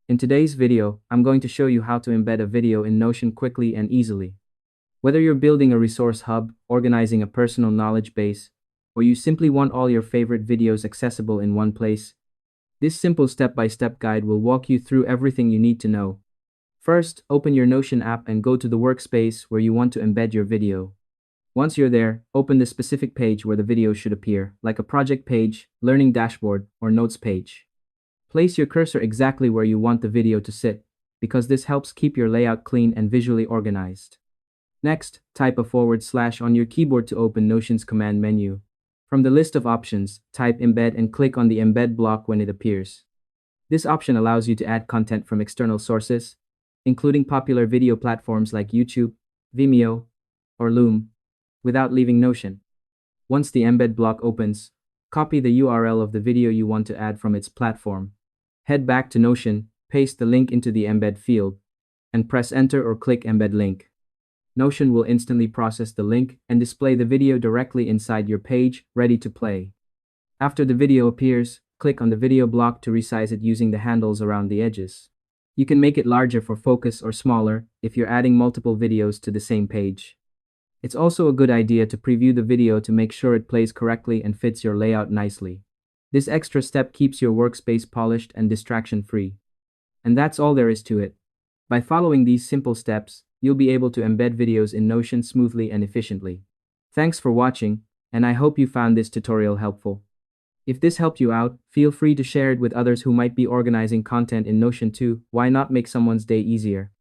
In today's video, I'm going to show you how to embed a video in Notion quickly and easily. Whether you're building a resource hub, organizing a personal knowledge base, or you simply want all your favorite videos accessible in one place, this simple step-by-step guide will walk you through everything you need to know. First, open your Notion app and go to the workspace where you want to embed your video. Once you're there, open the specific page where the video should appear, like a project page, learning dashboard, or notes page. Place your cursor exactly where you want the video to sit, because this helps keep your layout clean and visually organized. Next, type a / on your keyboard to open Notion's command menu. From the list of options, type Embed and click on the Embed block when it appears. This option allows you to add content from external sources, including popular video platforms like YouTube, Vimeo, or Loom, without leaving Notion. Once the Embed block opens, copy the URL of the video you want to add from its platform. Head back to Notion, paste the link into the Embed field, and press Enter or click Embed link. Notion will instantly process the link and display the video directly inside your page, ready to play. After the video appears, click on the video block to resize it using the handles around the edges. You can make it larger for focus or smaller if you're adding multiple videos to the same page. It's also a good idea to preview the video to make sure it plays correctly and fits your layout nicely. This extra step keeps your workspace polished and distraction-free. And that's all there is to it. By following these simple steps, you'll be able to embed videos in Notion smoothly and efficiently. Thanks for watching, and I hope you found this tutorial helpful. If this helped you out, feel free to share it with others who might be organizing content in Notion too. Why not make someone's day easier?